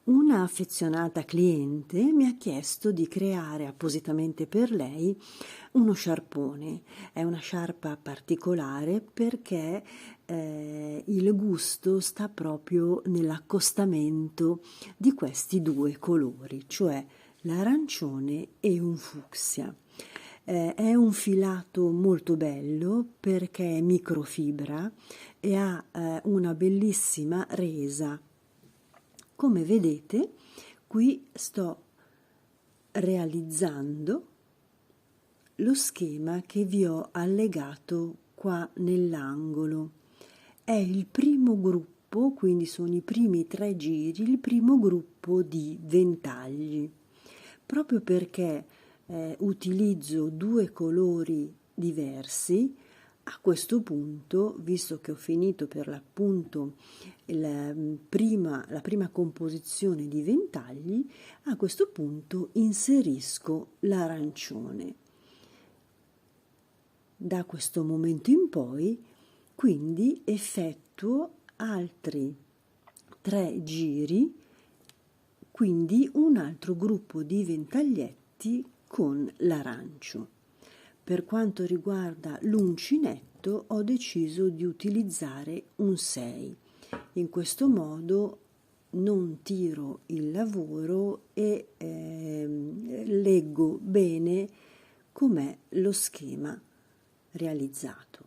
Una affezionata cliente mi ha chiesto di creare appositamente per lei uno sciarpone. È una sciarpa particolare perché il gusto sta proprio nell'accostamento di questi due colori, cioè l'arancione e un fucsia. È un filato molto bello perché è microfibra e ha una bellissima resa. Come vedete, qui sto realizzando lo schema che vi ho allegato qua nell'angolo. È il primo gruppo, quindi sono i primi 3 giri, il primo gruppo di ventagli. Proprio perché utilizzo 2 colori diversi, a questo punto, visto che ho finito per l'appunto la prima composizione di ventagli, a questo punto inserisco l'arancione. Da questo momento in poi, quindi, effettuo altri 3 giri, quindi un altro gruppo di ventaglietti con l'arancio. Per quanto riguarda l'uncinetto, ho deciso di utilizzare un 6. In questo modo non tiro il lavoro e leggo bene com'è lo schema realizzato.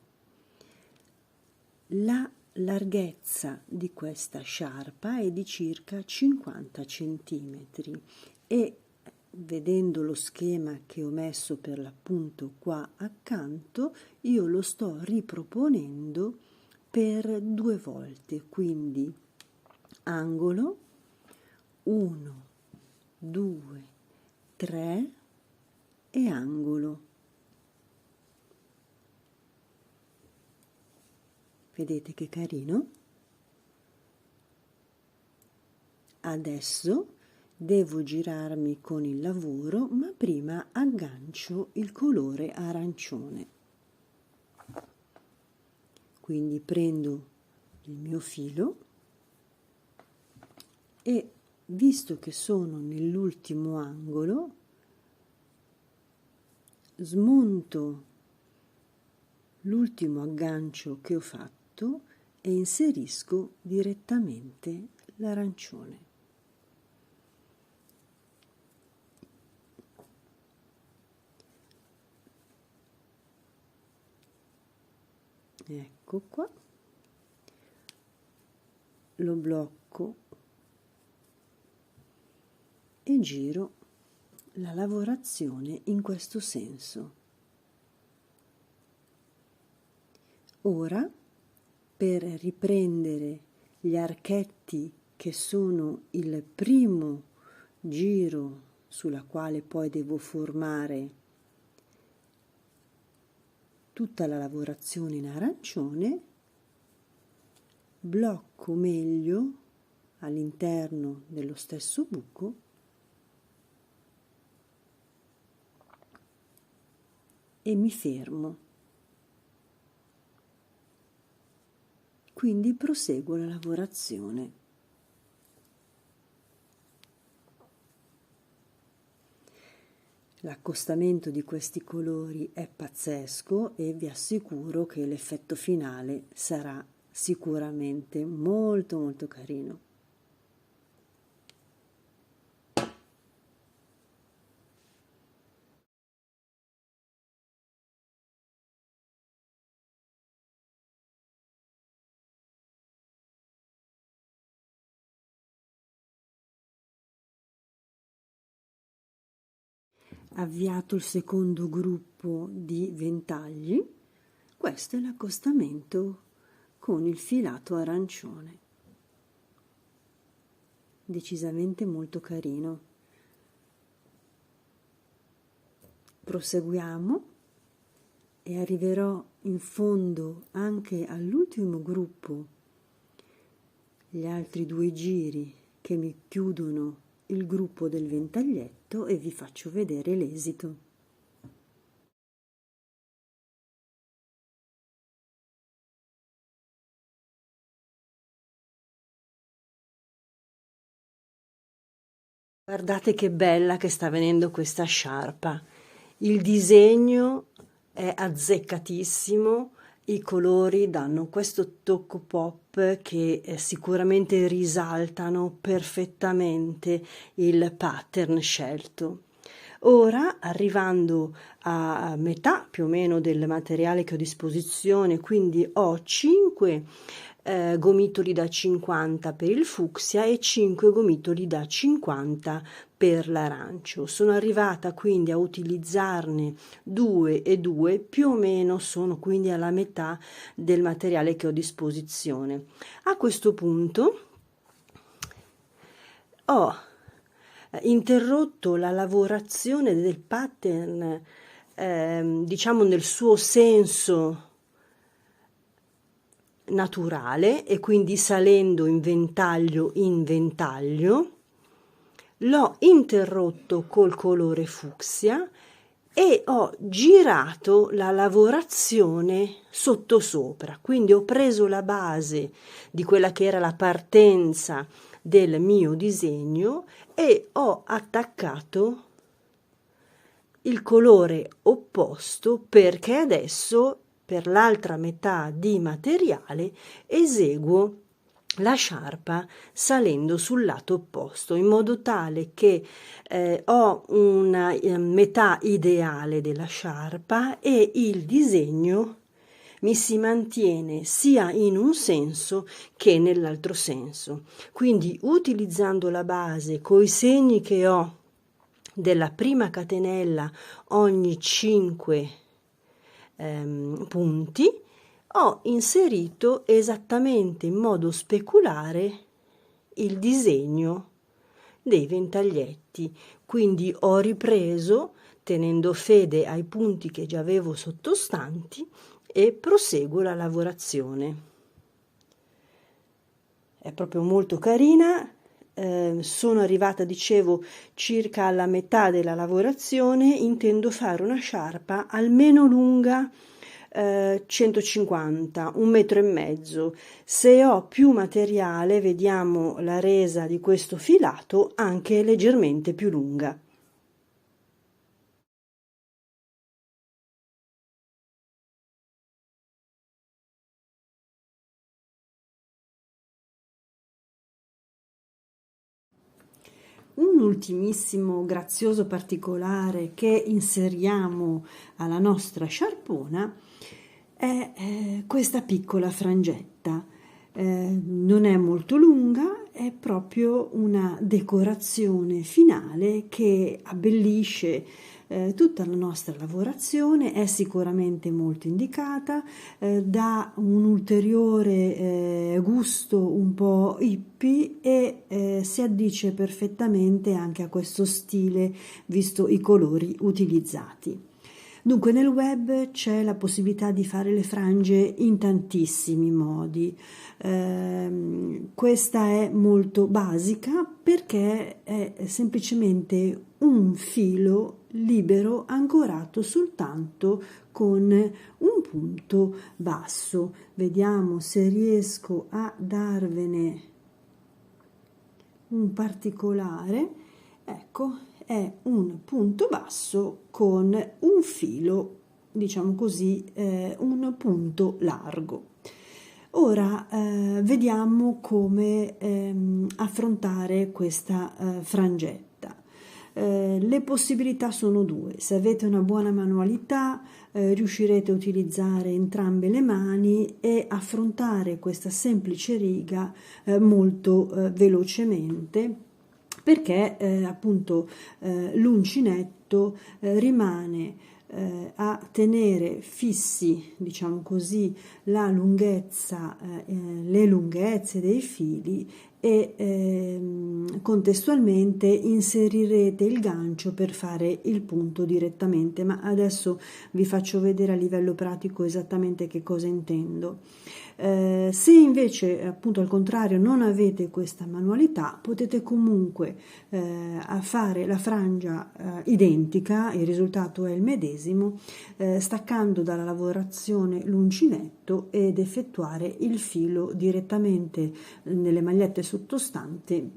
La larghezza di questa sciarpa è di circa 50 cm e vedendo lo schema che ho messo per l'appunto qua accanto, io lo sto riproponendo per 2 volte, quindi angolo 1, 2, 3 e angolo. Vedete che carino? Adesso devo girarmi con il lavoro, ma prima aggancio il colore arancione. Quindi prendo il mio filo e, visto che sono nell'ultimo angolo, smonto l'ultimo aggancio che ho fatto e inserisco direttamente l'arancione. Ecco qua, lo blocco e giro la lavorazione in questo senso. Ora, per riprendere gli archetti che sono il primo giro sulla quale poi devo formare tutta la lavorazione in arancione, blocco meglio all'interno dello stesso buco e mi fermo. Quindi proseguo la lavorazione. L'accostamento di questi colori è pazzesco e vi assicuro che l'effetto finale sarà sicuramente molto molto carino. Avviato il secondo gruppo di ventagli, questo è l'accostamento con il filato arancione. Decisamente molto carino. Proseguiamo e arriverò in fondo anche all'ultimo gruppo, gli altri 2 giri che mi chiudono il gruppo del ventaglietto e vi faccio vedere l'esito. Guardate che bella che sta venendo questa sciarpa. Il disegno è azzeccatissimo, i colori danno questo tocco pop che sicuramente risaltano perfettamente il pattern scelto. Ora, arrivando a metà più o meno del materiale che ho a disposizione, quindi ho 5 gomitoli da 50 per il fucsia e 5 gomitoli da 50 per l'arancio. Sono arrivata quindi a utilizzarne 2 e 2, più o meno sono quindi alla metà del materiale che ho a disposizione. A questo punto ho interrotto la lavorazione del pattern, diciamo nel suo senso naturale, e quindi salendo in ventaglio, l'ho interrotto col colore fucsia e ho girato la lavorazione sottosopra, quindi ho preso la base di quella che era la partenza del mio disegno e ho attaccato il colore opposto, perché adesso per l'altra metà di materiale eseguo la sciarpa salendo sul lato opposto, in modo tale che ho una metà ideale della sciarpa e il disegno mi si mantiene sia in un senso che nell'altro senso. Quindi utilizzando la base coi segni che ho della prima catenella ogni 5 punti, ho inserito esattamente in modo speculare il disegno dei ventaglietti, quindi ho ripreso tenendo fede ai punti che già avevo sottostanti e proseguo la lavorazione. È proprio molto carina. Sono arrivata, dicevo, circa alla metà della lavorazione. Intendo fare una sciarpa almeno lunga 150, 1,5 metri. Se ho più materiale, vediamo la resa di questo filato, anche leggermente più lunga. Un ultimissimo grazioso particolare che inseriamo alla nostra sciarpona è questa piccola frangetta. Non è molto lunga, è proprio una decorazione finale che abbellisce tutta la nostra lavorazione, è sicuramente molto indicata, dà un ulteriore gusto un po' hippie e si addice perfettamente anche a questo stile, visto i colori utilizzati. Dunque nel web c'è la possibilità di fare le frange in tantissimi modi. Questa è molto basica perché è semplicemente un filo libero ancorato soltanto con un punto basso. Vediamo se riesco a darvene un particolare. Ecco, è un punto basso con un filo, diciamo così, un punto largo. Ora vediamo come affrontare questa frangetta. Le possibilità sono due: se avete una buona manualità riuscirete a utilizzare entrambe le mani e affrontare questa semplice riga molto velocemente, perché appunto l'uncinetto rimane a tenere fissi, diciamo così, la lunghezza, le lunghezze dei fili e contestualmente inserirete il gancio per fare il punto direttamente, ma adesso vi faccio vedere a livello pratico esattamente che cosa intendo. Se invece appunto al contrario non avete questa manualità, potete comunque fare la frangia identica, il risultato è il medesimo, staccando dalla lavorazione l'uncinetto ed effettuare il filo direttamente nelle magliette sottostanti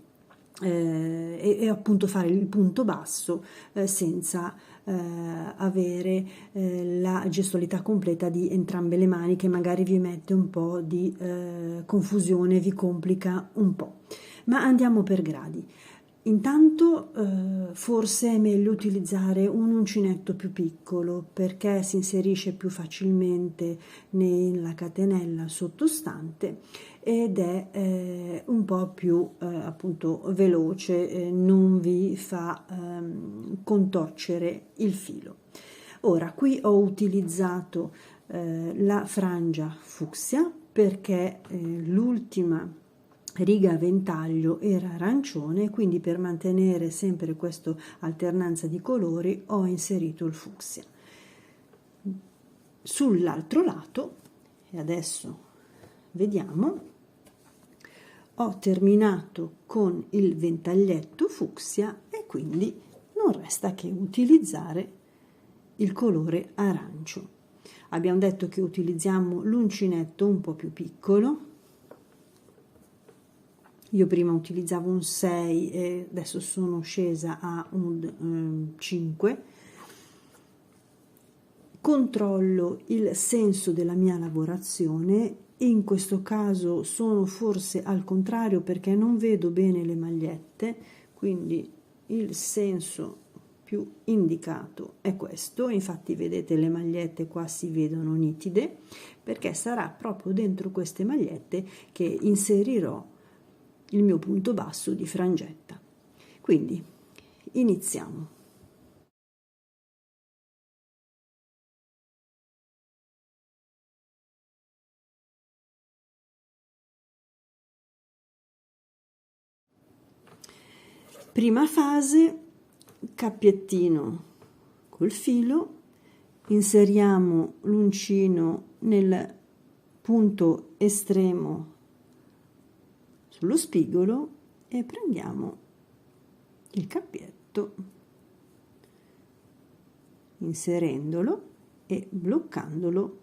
e appunto fare il punto basso senza avere la gestualità completa di entrambe le mani, che magari vi mette un po' di confusione, vi complica un po'. Ma andiamo per gradi. Intanto forse è meglio utilizzare un uncinetto più piccolo, perché si inserisce più facilmente nella catenella sottostante ed è un po' più appunto veloce, non vi fa contorcere il filo. Ora, qui ho utilizzato la frangia fucsia perché l'ultima riga a ventaglio era arancione, quindi per mantenere sempre questa alternanza di colori ho inserito il fucsia. Sull'altro lato, e adesso vediamo, ho terminato con il ventaglietto fucsia e quindi non resta che utilizzare il colore arancio. Abbiamo detto che utilizziamo l'uncinetto un po' più piccolo. Io prima utilizzavo un 6 e adesso sono scesa a un 5. Controllo il senso della mia lavorazione. In questo caso sono forse al contrario perché non vedo bene le magliette, quindi il senso più indicato è questo. Infatti vedete, le magliette qua si vedono nitide, perché sarà proprio dentro queste magliette che inserirò il mio punto basso di frangetta. Quindi iniziamo. Prima fase, cappiettino col filo, inseriamo l'uncino nel punto estremo sullo spigolo e prendiamo il cappietto inserendolo e bloccandolo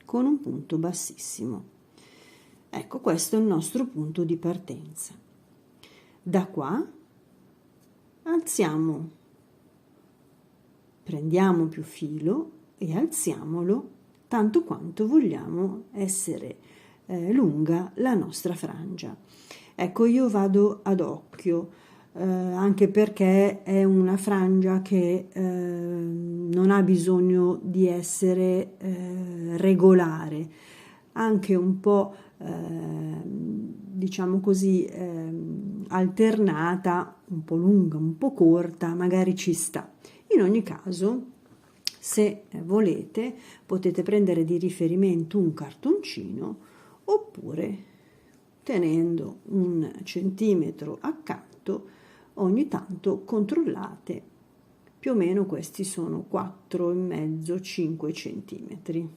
con un punto bassissimo. Ecco, questo è il nostro punto di partenza. Da qua alziamo, prendiamo più filo e alziamolo tanto quanto vogliamo essere lunga la nostra frangia. Ecco, io vado ad occhio, anche perché è una frangia che non ha bisogno di essere regolare, anche un po' diciamo così alternata, un po' lunga, un po' corta, magari ci sta. In ogni caso, se volete, potete prendere di riferimento un cartoncino, oppure tenendo un centimetro accanto, ogni tanto controllate, più o meno questi sono 4,5-5 centimetri.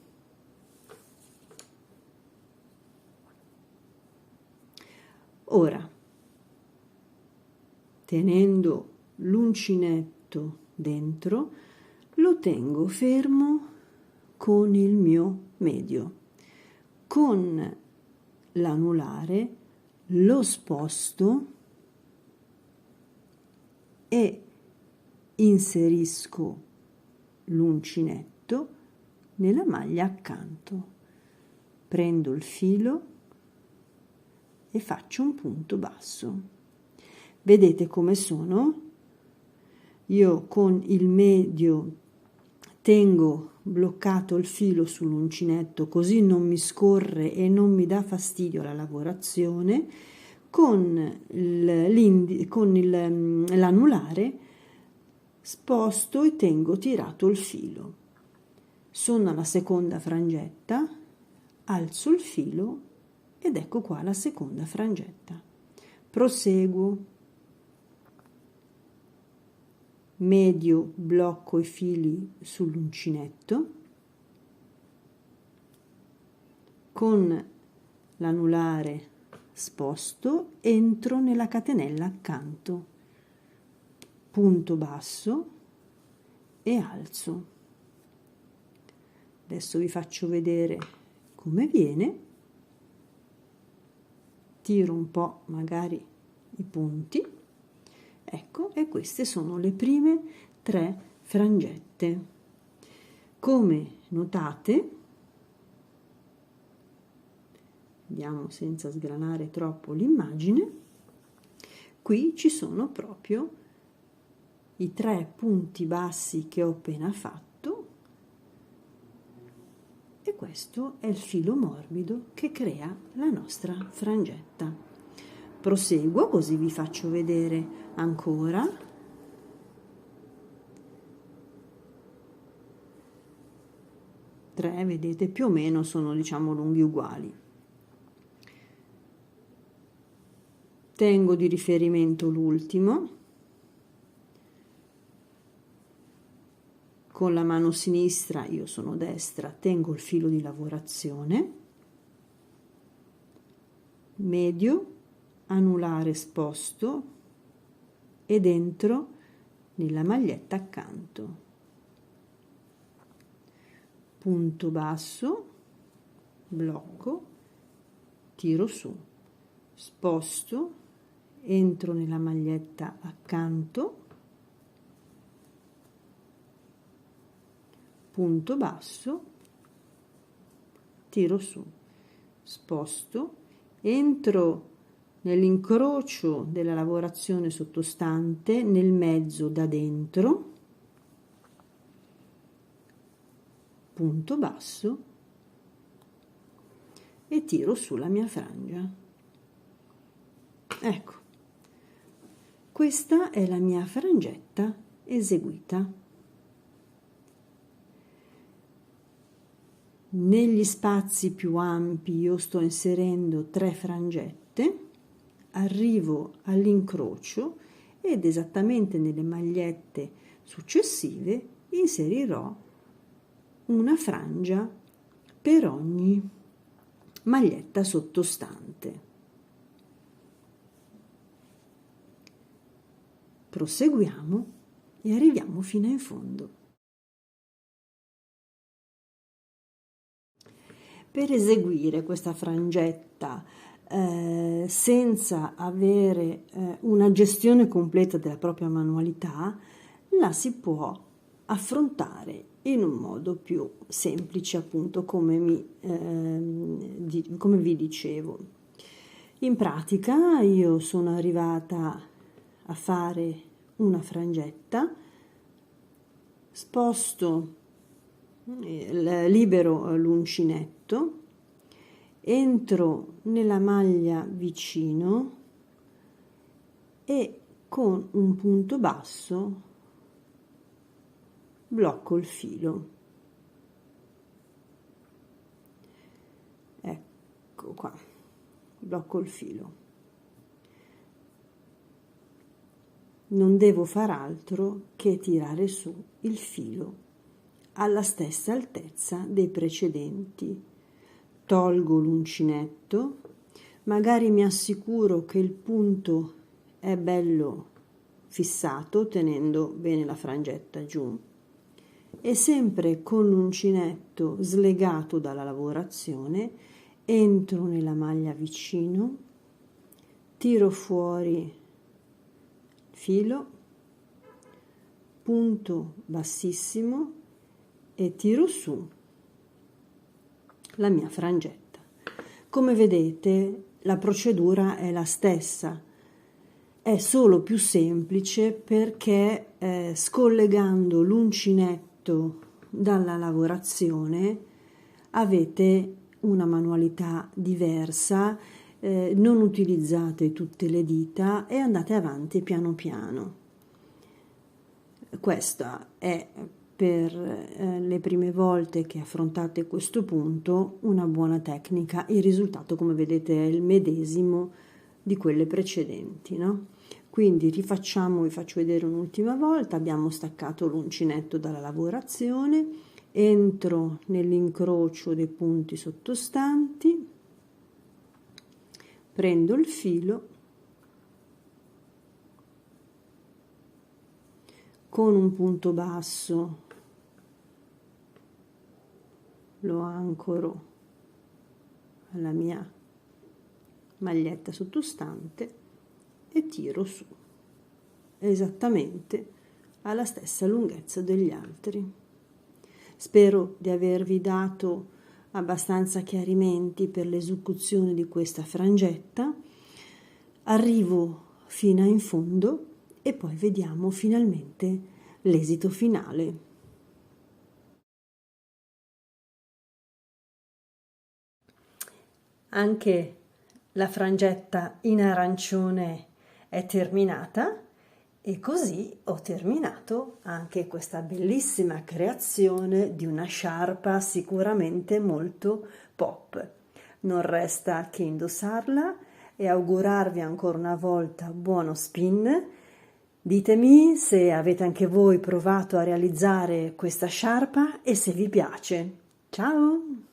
Ora, tenendo l'uncinetto dentro, lo tengo fermo con il mio medio. Con l'anulare lo sposto e inserisco l'uncinetto nella maglia accanto. Prendo il filo e faccio un punto basso. Vedete come sono? Io con il medio tengo bloccato il filo sull'uncinetto, così non mi scorre e non mi dà fastidio la lavorazione. Con l'anulare sposto e tengo tirato il filo. Sono alla seconda frangetta, alzo il filo ed ecco qua la seconda frangetta. Proseguo. Medio blocco i fili sull'uncinetto, con l'anulare sposto, entro nella catenella accanto, punto basso e alzo. Adesso vi faccio vedere come viene. Tiro un po' magari i punti, ecco, e queste sono le prime 3 frangette. Come notate, vediamo senza sgranare troppo l'immagine, qui ci sono proprio i 3 punti bassi che ho appena fatto, e questo è il filo morbido che crea la nostra frangetta. Proseguo, così vi faccio vedere ancora. Tre, vedete, più o meno sono, diciamo, lunghi uguali. Tengo di riferimento l'ultimo. Con la mano sinistra, io sono destra, tengo il filo di lavorazione, medio, anulare sposto ed entro nella maglietta accanto. Punto basso, blocco, tiro su, sposto, entro nella maglietta accanto, punto basso, tiro su, sposto, entro nell'incrocio della lavorazione sottostante, nel mezzo da dentro, punto basso e tiro su la mia frangia. Ecco, questa è la mia frangetta eseguita. Negli spazi più ampi io sto inserendo 3 frangette, arrivo all'incrocio ed esattamente nelle magliette successive inserirò una frangia per ogni maglietta sottostante. Proseguiamo e arriviamo fino in fondo. Per eseguire questa frangetta senza avere una gestione completa della propria manualità, la si può affrontare in un modo più semplice, appunto, come vi dicevo. In pratica io sono arrivata a fare una frangetta, sposto, libero l'uncinetto, entro nella maglia vicino e con un punto basso blocco il filo. Ecco qua, blocco il filo. Non devo far altro che tirare su il filo alla stessa altezza dei precedenti. Tolgo l'uncinetto, magari mi assicuro che il punto è bello fissato, tenendo bene la frangetta giù, e sempre con l'uncinetto slegato dalla lavorazione entro nella maglia vicino, tiro fuori il filo, punto bassissimo e tiro su la mia frangetta. Come vedete, la procedura è la stessa, è solo più semplice perché scollegando l'uncinetto dalla lavorazione avete una manualità diversa, non utilizzate tutte le dita e andate avanti piano piano. Questa è, per le prime volte che affrontate questo punto, una buona tecnica. Il risultato, come vedete, è il medesimo di quelle precedenti, no? Quindi rifacciamo, vi faccio vedere un'ultima volta. Abbiamo staccato l'uncinetto dalla lavorazione, entro nell'incrocio dei punti sottostanti, prendo il filo, con un punto basso lo ancoro alla mia maglietta sottostante, e tiro su, esattamente alla stessa lunghezza degli altri. Spero di avervi dato abbastanza chiarimenti per l'esecuzione di questa frangetta. Arrivo fino in fondo e poi vediamo finalmente l'esito finale. Anche la frangetta in arancione è terminata e così ho terminato anche questa bellissima creazione di una sciarpa sicuramente molto pop. Non resta che indossarla e augurarvi ancora una volta buono spin. Ditemi se avete anche voi provato a realizzare questa sciarpa e se vi piace. Ciao!